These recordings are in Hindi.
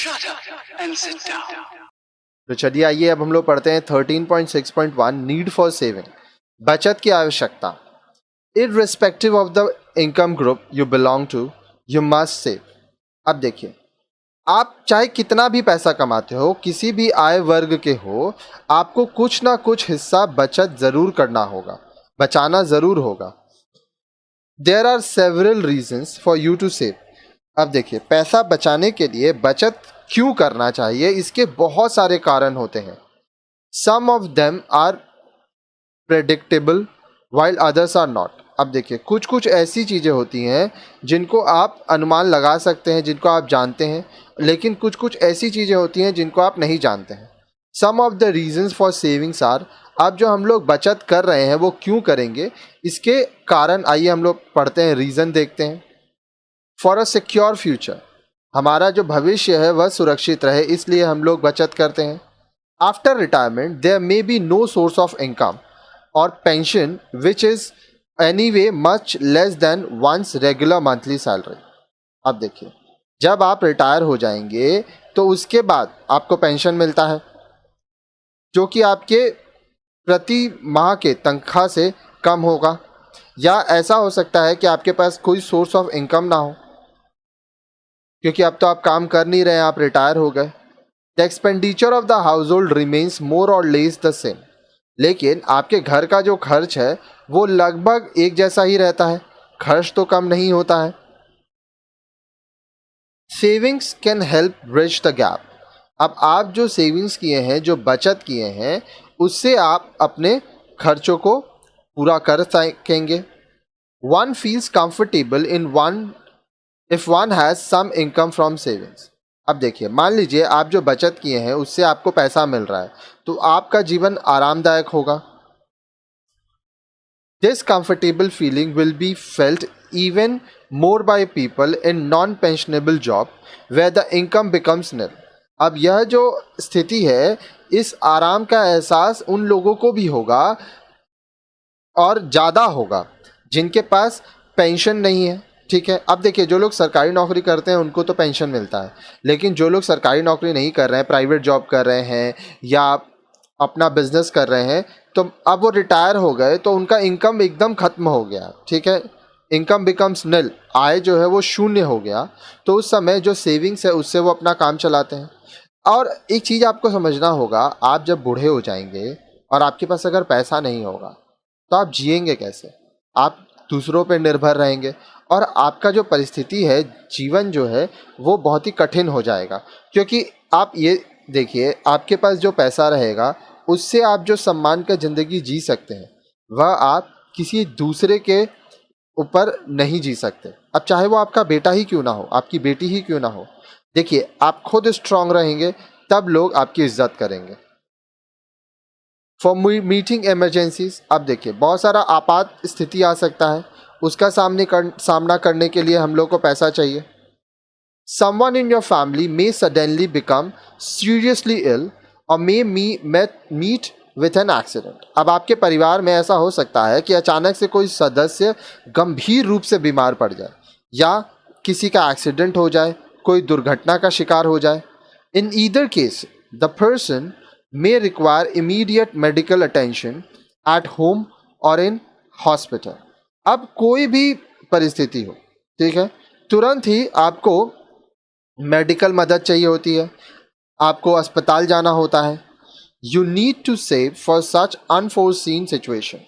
Shut up and sit down. तो चलिए आइए अब हम लोग पढ़ते हैं 13.6.1 नीड फॉर सेविंग, बचत की आवश्यकता। Irrespective of the income group you belong to, you must save. अब देखिए, आप चाहे कितना भी पैसा कमाते हो, किसी भी आय वर्ग के हो, आपको कुछ ना कुछ हिस्सा बचत जरूर करना होगा, बचाना जरूर होगा। There are several reasons for you to save. अब देखिए, पैसा बचाने के लिए बचत क्यों करना चाहिए, इसके बहुत सारे कारण होते हैं। Some of them are predictable while others are not. अब देखिए, कुछ कुछ ऐसी चीज़ें होती हैं जिनको आप अनुमान लगा सकते हैं, जिनको आप जानते हैं, लेकिन कुछ कुछ ऐसी चीज़ें होती हैं जिनको आप नहीं जानते हैं। Some of the reasons for savings are, अब जो हम लोग बचत कर रहे हैं वो क्यों करेंगे, इसके कारण आइए हम लोग पढ़ते हैं, रीज़न देखते हैं। फॉर अ सिक्योर फ्यूचर, हमारा जो भविष्य है वह सुरक्षित रहे, इसलिए हम लोग बचत करते हैं। After retirement there may be no source of income और pension which is anyway much less than one's regular monthly salary. अब देखिए, जब आप रिटायर हो जाएंगे तो उसके बाद आपको पेंशन मिलता है जो कि आपके प्रति माह के तनख्वाह से कम होगा, या ऐसा हो सकता है कि आपके पास कोई सोर्स ऑफ इनकम ना हो, क्योंकि अब तो आप काम कर नहीं रहे हैं, आप रिटायर हो गए। The expenditure of the household remains more और लेस द सेम, लेकिन आपके घर का जो खर्च है वो लगभग एक जैसा ही रहता है, खर्च तो कम नहीं होता है। Savings can help bridge the gap. अब आप जो सेविंग्स किए हैं, जो बचत किए हैं, उससे आप अपने खर्चों को पूरा कर सकेंगे। One feels comfortable in one if one has some income from savings. अब देखिए, मान लीजिए आप जो बचत किए हैं उससे आपको पैसा मिल रहा है, तो आपका जीवन आरामदायक होगा। This comfortable feeling will be felt even more by people in non pensionable job where the income becomes nil. अब यह जो स्थिति है, इस आराम का एहसास उन लोगों को भी होगा और ज़्यादा होगा जिनके पास पेंशन नहीं है। ठीक है, अब देखिए, जो लोग सरकारी नौकरी करते हैं उनको तो पेंशन मिलता है, लेकिन जो लोग सरकारी नौकरी नहीं कर रहे हैं, प्राइवेट जॉब कर रहे हैं या अपना बिजनेस कर रहे हैं, तो अब वो रिटायर हो गए तो उनका इनकम एकदम खत्म हो गया। ठीक है, इनकम बिकम्स निल, आय जो है वो शून्य हो गया। तो उस समय जो सेविंग्स है उससे वो अपना काम चलाते हैं। और एक चीज़ आपको समझना होगा, आप जब बूढ़े हो जाएंगे और आपके पास अगर पैसा नहीं होगा तो आप जिएंगे कैसे? आप दूसरों पर निर्भर रहेंगे और आपका जो परिस्थिति है, जीवन जो है वो बहुत ही कठिन हो जाएगा। क्योंकि आप ये देखिए, आपके पास जो पैसा रहेगा उससे आप जो सम्मान का ज़िंदगी जी सकते हैं वह आप किसी दूसरे के ऊपर नहीं जी सकते। अब चाहे वो आपका बेटा ही क्यों ना हो, आपकी बेटी ही क्यों ना हो, देखिए, आप खुद स्ट्रांग रहेंगे तब लोग आपकी इज्जत करेंगे। फॉर मीटिंग इमरजेंसीज, अब देखिए, बहुत सारा आपात स्थिति आ सकता है, उसका सामना करने के लिए हम लोग को पैसा चाहिए। Someone in your family may suddenly become seriously ill और may meet with an accident. अब आपके परिवार में ऐसा हो सकता है कि अचानक से कोई सदस्य गंभीर रूप से बीमार पड़ जाए, या किसी का एक्सीडेंट हो जाए, कोई दुर्घटना का शिकार हो जाए। In either case the person may require immediate medical attention at home or in hospital। अब कोई भी परिस्थिति हो, ठीक है, तुरंत ही आपको मेडिकल मदद चाहिए होती है, आपको अस्पताल जाना होता है। You need to save for such unforeseen situation.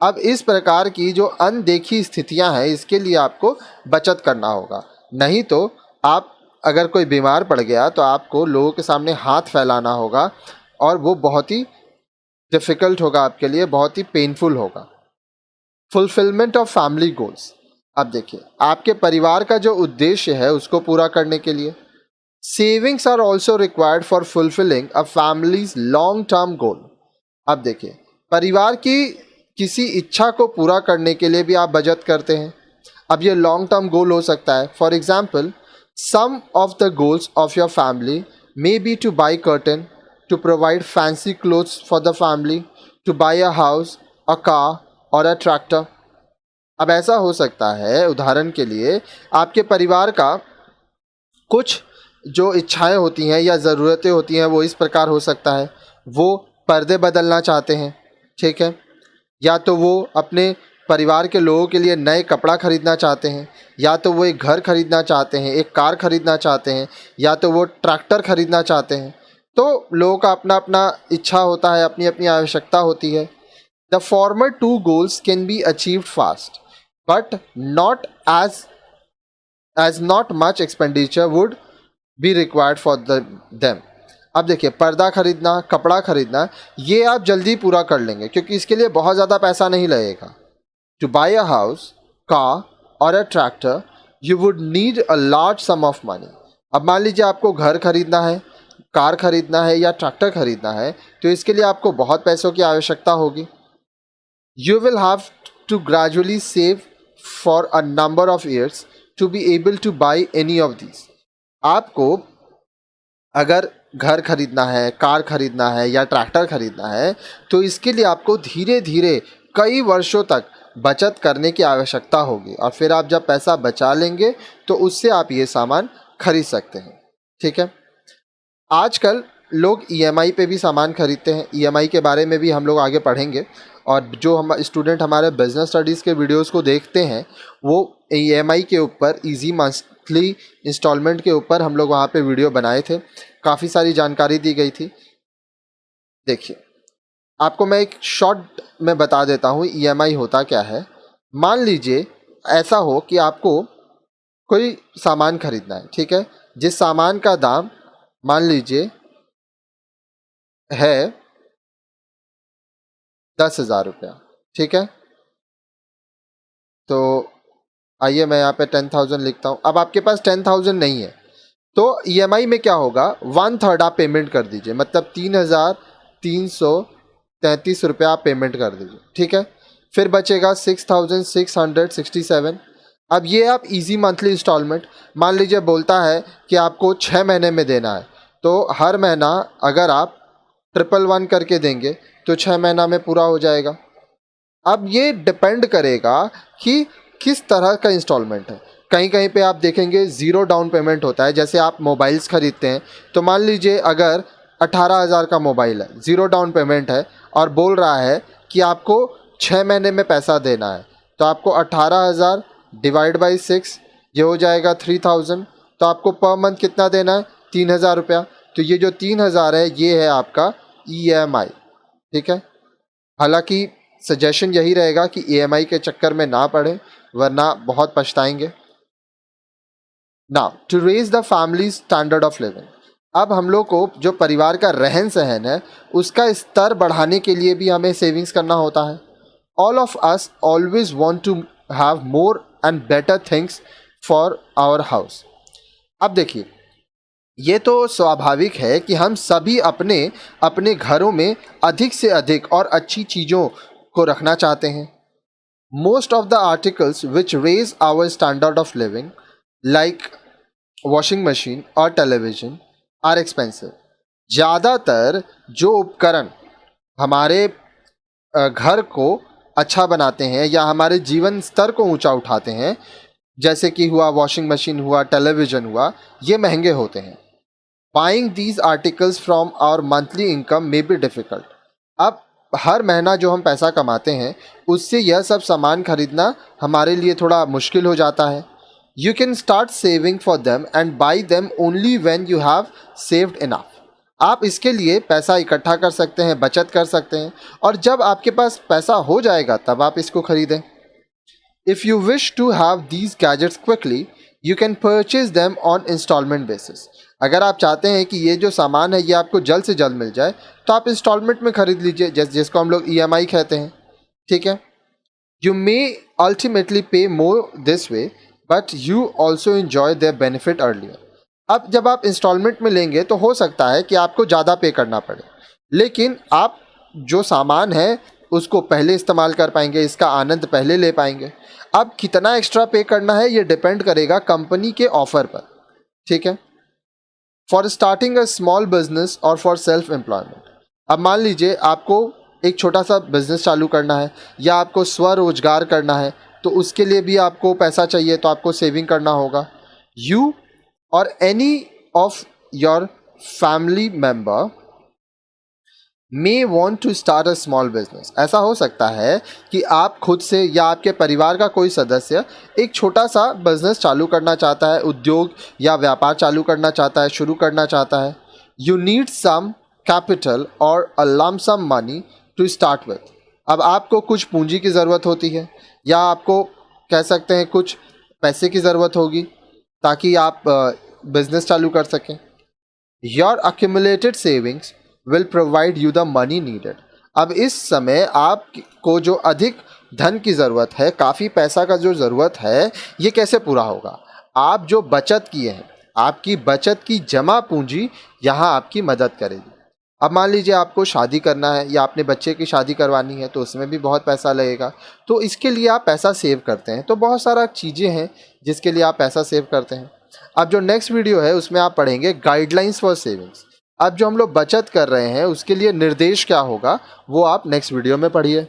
अब इस प्रकार की जो अनदेखी स्थितियां हैं, इसके लिए आपको बचत करना होगा, नहीं तो आप अगर कोई बीमार पड़ गया तो आपको लोगों के सामने हाथ फैलाना होगा और वो बहुत ही डिफ़िकल्ट होगा आपके लिए, बहुत ही पेनफुल होगा। फुलफिलमेंट ऑफ फैमिली गोल्स, अब देखिए, आपके परिवार का जो उद्देश्य है उसको पूरा करने के लिए savings are also required for fulfilling a family's long term goal. अब देखिए, परिवार की किसी इच्छा को पूरा करने के लिए भी आप बचत करते हैं। अब ये लॉन्ग टर्म गोल हो सकता है। For example, some of the goals of your family may be to buy curtain, to provide fancy clothes for the family, to buy a house, a car or a tractor। अब ऐसा हो सकता है, उदाहरण के लिए, आपके परिवार का कुछ जो इच्छाएं होती हैं या ज़रूरतें होती हैं वो इस प्रकार हो सकता है, वो पर्दे बदलना चाहते हैं, ठीक है, या तो वो अपने परिवार के लोगों के लिए नए कपड़ा खरीदना चाहते हैं, या तो वो एक घर खरीदना चाहते हैं, एक कार खरीदना चाहते हैं, या तो वो ट्रैक्टर खरीदना चाहते हैं। तो लोगों का अपना अपना इच्छा होता है, अपनी अपनी आवश्यकता होती है। The former two goals can be achieved fast but not as not much expenditure would be required for them. अब देखिए, पर्दा खरीदना, कपड़ा खरीदना, ये आप जल्दी पूरा कर लेंगे क्योंकि इसके लिए बहुत ज़्यादा पैसा नहीं लगेगा। To buy a house, car और a tractor you would need a large sum of money. अब मान लीजिए आपको घर खरीदना है, कार खरीदना है या ट्रैक्टर खरीदना है, तो इसके लिए आपको बहुत पैसों की आवश्यकता होगी। You will have to gradually save for a number of years to be able to buy any of these. आपको अगर घर खरीदना है, कार खरीदना है या ट्रैक्टर खरीदना है, तो इसके लिए आपको धीरे धीरे कई वर्षों तक बचत करने की आवश्यकता होगी और फिर आप जब पैसा बचा लेंगे तो उससे आप ये सामान खरीद सकते हैं, ठीक है। आजकल लोग ईएमआई पे भी सामान खरीदते हैं। ईएमआई के बारे में भी हम लोग आगे पढ़ेंगे, और जो हम स्टूडेंट हमारे बिजनेस स्टडीज़ के वीडियोस को देखते हैं वो ईएमआई के ऊपर, इजी मंथली इंस्टॉलमेंट के ऊपर हम लोग वहाँ पे वीडियो बनाए थे, काफ़ी सारी जानकारी दी गई थी। देखिए, आपको मैं एक शॉर्ट में बता देता हूँ ईएमआई होता क्या है। मान लीजिए ऐसा हो कि आपको कोई सामान खरीदना है, ठीक है, जिस सामान का दाम मान लीजिए है 10,000 रुपया, ठीक है। तो आइए मैं यहाँ पे 10,000 लिखता हूँ। अब आपके पास 10,000 नहीं है तो ईएमआई में क्या होगा, 1/3 आप पेमेंट कर दीजिए, मतलब 3,333 रुपया आप पेमेंट कर दीजिए, ठीक है। फिर बचेगा 6,667। अब ये आप इजी मंथली इंस्टॉलमेंट, मान लीजिए बोलता है कि आपको 6 महीने में देना है, तो हर महीना अगर आप 111 करके देंगे तो 6 महीना में पूरा हो जाएगा। अब ये डिपेंड करेगा कि किस तरह का इंस्टॉलमेंट है। कहीं कहीं पे आप देखेंगे ज़ीरो डाउन पेमेंट होता है। जैसे आप मोबाइल्स खरीदते हैं तो मान लीजिए अगर 18,000 का मोबाइल है, ज़ीरो डाउन पेमेंट है और बोल रहा है कि आपको 6 महीने में पैसा देना है, तो आपको 18,000 डिवाइड बाई 6, ये हो जाएगा 3,000। तो आपको पर मंथ कितना देना है, 3,000 रुपया। तो ये जो 3,000 है ये है आपका ईएमआई, ठीक है। हालांकि सजेशन यही रहेगा कि ईएमआई के चक्कर में ना पड़े, वरना बहुत पछताएंगे। Now to raise the family standard of living. अब हम लोग को जो परिवार का रहन सहन है उसका स्तर बढ़ाने के लिए भी हमें सेविंग्स करना होता है। All of us always want to have more and better things for our house. अब देखिए, ये तो स्वाभाविक है कि हम सभी अपने अपने घरों में अधिक से अधिक और अच्छी चीज़ों को रखना चाहते हैं। Most of the articles which raise our standard of living like washing machine और टेलीविजन आर एक्सपेंसिव। ज़्यादातर जो उपकरण हमारे घर को अच्छा बनाते हैं या हमारे जीवन स्तर को ऊंचा उठाते हैं, जैसे कि हुआ वॉशिंग मशीन हुआ, टेलीविज़न हुआ, ये महंगे होते हैं। Buying these articles from our monthly income may be difficult. अब हर महीना जो हम पैसा कमाते हैं उससे यह सब सामान खरीदना हमारे लिए थोड़ा मुश्किल हो जाता है। You can start saving for them and by them only when you have saved enough. आप इसके लिए पैसा इकट्ठा कर सकते हैं, बचत कर सकते हैं, और जब आपके पास पैसा हो जाएगा तब आप इसको खरीदें। If you wish to have these gadgets quickly you can purchase them on installment basis. अगर आप चाहते हैं कि ये जो सामान है ये आपको जल्द से जल्द मिल जाए तो आप इंस्टॉलमेंट में खरीद लीजिए, जिसको हम लोग ईएमआई कहते हैं, ठीक है। यू मे अल्टीमेटली पे more this way but you also enjoy their benefit earlier. अब जब आप इंस्टॉलमेंट में लेंगे तो हो सकता है कि आपको ज़्यादा पे करना पड़े, लेकिन आप जो सामान है उसको पहले इस्तेमाल कर पाएंगे, इसका आनंद पहले ले पाएंगे। अब कितना एक्स्ट्रा पे करना है ये डिपेंड करेगा कंपनी के ऑफ़र पर, ठीक है। For starting a small business और फॉर सेल्फ एम्प्लॉयमेंट। अब मान लीजिए आपको एक छोटा सा बिजनेस चालू करना है या आपको स्वरोजगार करना है, तो उसके लिए भी आपको पैसा चाहिए, तो आपको सेविंग करना होगा। यू और any of your family member may want to start a small business. ऐसा हो सकता है कि आप खुद से या आपके परिवार का कोई सदस्य एक छोटा सा बिजनेस चालू करना चाहता है, उद्योग या व्यापार चालू करना चाहता है, शुरू करना चाहता है. You need some capital or a lump sum money to start with. अब आपको कुछ पूंजी की ज़रूरत होती है या आपको कह सकते हैं कुछ पैसे की ज़रूरत होगी ताकि आप बिजनेस चालू कर सकें. Your accumulated savings will provide you the money needed. अब इस समय आपको जो अधिक धन की ज़रूरत है, काफ़ी पैसा का जो ज़रूरत है, ये कैसे पूरा होगा? आप जो बचत किए हैं, आपकी बचत की जमा पूंजी यहाँ आपकी मदद करेगी. अब मान लीजिए आपको शादी करना है या अपने बच्चे की शादी करवानी है तो उसमें भी बहुत पैसा लगेगा, तो इसके लिए आप पैसा सेव करते हैं. तो बहुत सारा चीज़ें हैं जिसके लिए आप पैसा सेव करते हैं. अब जो नेक्स्ट वीडियो है उसमें आप पढ़ेंगे गाइडलाइंस फॉर सेविंग्स. अब जो हम लोग बचत कर रहे हैं उसके लिए निर्देश क्या होगा वो आप नेक्स्ट वीडियो में पढ़िए.